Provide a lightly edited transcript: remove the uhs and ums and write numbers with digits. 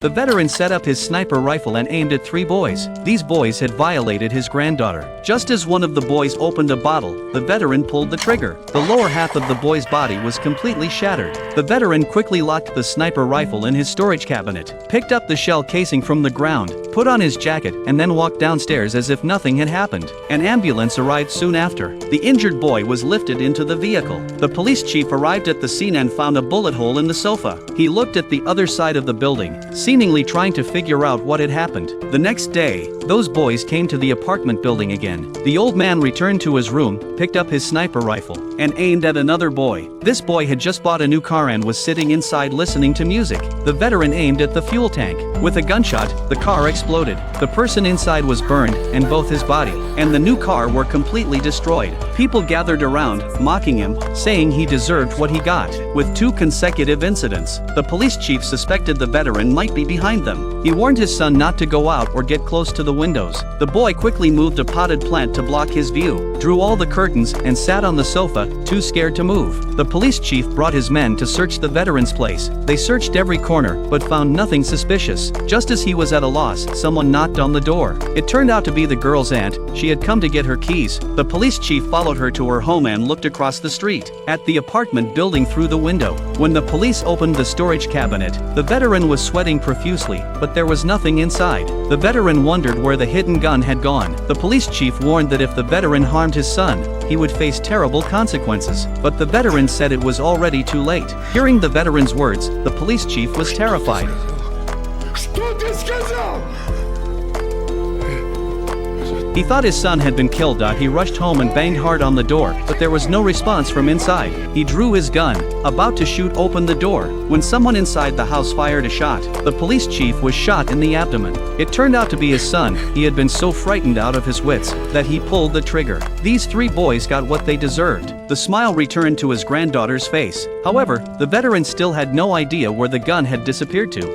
The veteran set up his sniper rifle and aimed at 3 boys. These boys had violated his granddaughter. Just as one of the boys opened a bottle, the veteran pulled the trigger. The lower half of the boy's body was completely shattered. The veteran quickly locked the sniper rifle in his storage cabinet, picked up the shell casing from the ground, put on his jacket, and then walked downstairs as if nothing had happened. An ambulance arrived soon after. The injured boy was lifted into the vehicle. The police chief arrived at the scene and found a bullet hole in the sofa. He looked at the other side of the building, seemingly trying to figure out what had happened. The next day, those boys came to the apartment building again. The old man returned to his room, picked up his sniper rifle, and aimed at another boy. This boy had just bought a new car and was sitting inside listening to music. The veteran aimed at the fuel tank. With a gunshot, the car exploded. The person inside was burned, and both his body and the new car were completely destroyed. People gathered around, mocking him, saying he deserved what he got. With 2 consecutive incidents, the police chief suspected the veteran might be behind them. He warned his son not to go out or get close to the windows. The boy quickly moved a potted plant to block his view, drew all the curtains, and sat on the sofa, too scared to move. The police chief brought his men to search the veteran's place. They searched every corner, but found nothing suspicious. Just as he was at a loss, someone knocked on the door. It turned out to be the girl's aunt. She had come to get her keys. The police chief followed her to her home and looked across the street at the apartment building through the window. When the police opened the storage cabinet, the veteran was sweating profusely, but there was nothing inside. The veteran wondered where the hidden gun had gone. The police chief warned that if the veteran harmed his son, he would face terrible consequences. But the veteran said it was already too late. Hearing the veteran's words, the police chief was terrified. He thought his son had been killed. He rushed home and banged hard on the door, but there was no response from inside. He drew his gun, about to shoot open the door, when someone inside the house fired a shot. The police chief was shot in the abdomen. It turned out to be his son. He had been so frightened out of his wits that he pulled the trigger. These 3 boys got what they deserved. The smile returned to his granddaughter's face. However, the veteran still had no idea where the gun had disappeared to.